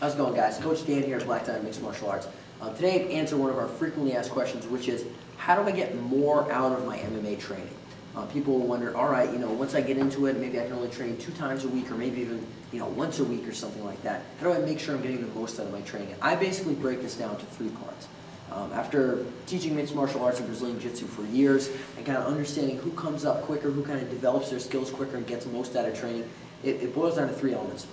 How's it going, guys? Coach Dan here at Black Diamond Mixed Martial Arts. Today, I answer one of our frequently asked questions, which is, how do I get more out of my MMA training? People will wonder, all right, once I get into it, maybe I can only train 2 times a week, or maybe even, once a week or something like that. How do I make sure I'm getting the most out of my training? I basically break this down to 3 parts. After teaching mixed martial arts and Brazilian Jiu-Jitsu for years, and kind of understanding who comes up quicker, who kind of develops their skills quicker and gets most out of training, it boils down to 3 elements.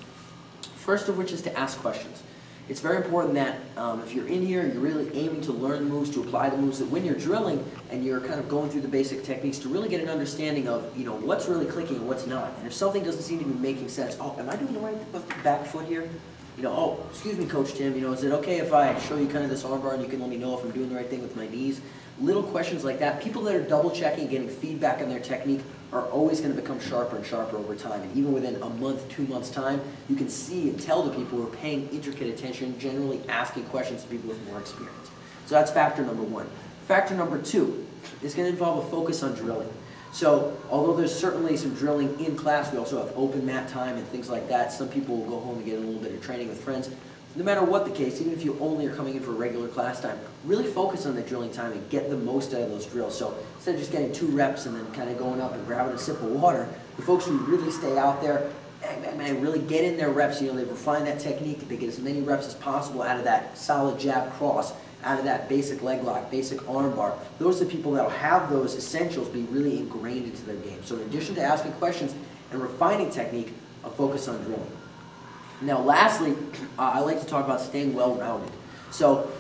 First of which is to ask questions. It's very important that if you're in here, you're really aiming to learn the moves, to apply the moves, that when you're drilling and you're kind of going through the basic techniques, to really get an understanding of what's really clicking and what's not. And if something doesn't seem to be making sense, oh, am I doing the right with the back foot here? Oh, excuse me, Coach Tim, is it okay if I show you kind of this armbar and you can let me know if I'm doing the right thing with my knees? Little questions like that. People that are double checking, getting feedback on their technique are always going to become sharper and sharper over time. And even within a month, 2 months time, you can see and tell the people who are paying intricate attention, generally asking questions to people with more experience. So that's factor number 1. Factor number 2 is going to involve a focus on drilling. So although there's certainly some drilling in class, we also have open mat time and things like that. Some people will go home and get a little bit of training with friends. No matter what the case, even if you only are coming in for regular class time, really focus on the drilling time and get the most out of those drills. So instead of just getting 2 reps and then kind of going up and grabbing a sip of water, the folks who really stay out there and really get in their reps, they refine that technique, they get as many reps as possible out of that solid jab cross, out of that basic leg lock, basic arm bar. Those are the people that will have those essentials be really ingrained into their game. So in addition to asking questions and refining technique, a focus on drilling. Now lastly, I like to talk about staying well-rounded. So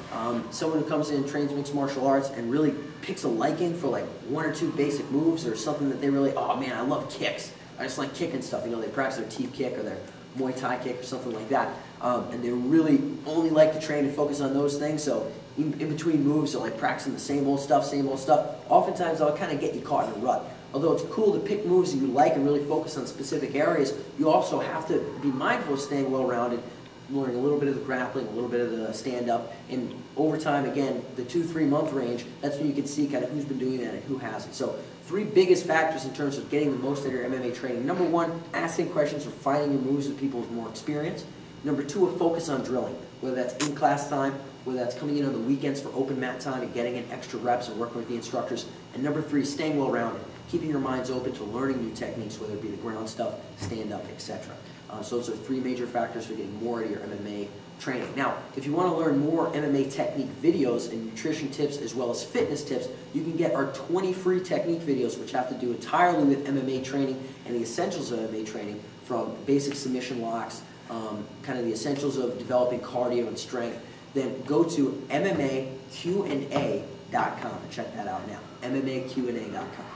someone who comes in and trains mixed martial arts and really picks a liking for like 1 or 2 basic moves or something that they really, oh man, I love kicks. I just like kicking stuff. They practice their teep kick or their Muay Thai kick or something like that. And they really only like to train and focus on those things. So in between moves, they're like practicing the same old stuff, same old stuff. Oftentimes, they'll kind of get you caught in a rut. Although it's cool to pick moves that you like and really focus on specific areas, you also have to be mindful of staying well-rounded, learning a little bit of the grappling, a little bit of the stand-up, and over time, again, the 2-3 month range, that's when you can see kind of who's been doing that and who hasn't. So 3 biggest factors in terms of getting the most out of your MMA training. Number 1, asking questions or finding your moves with people with more experience. Number 2, a focus on drilling, whether that's in class time, whether that's coming in on the weekends for open mat time and getting in extra reps and working with the instructors. And number 3, staying well-rounded, keeping your minds open to learning new techniques, whether it be the ground stuff, stand-up, etc. So those are 3 major factors for getting more out of your MMA training. Now, if you want to learn more MMA technique videos and nutrition tips as well as fitness tips, you can get our 20 free technique videos, which have to do entirely with MMA training and the essentials of MMA training, from basic submission locks, kind of the essentials of developing cardio and strength. Then go to MMAQ&A.com and check that out now. MMAQ&A.com.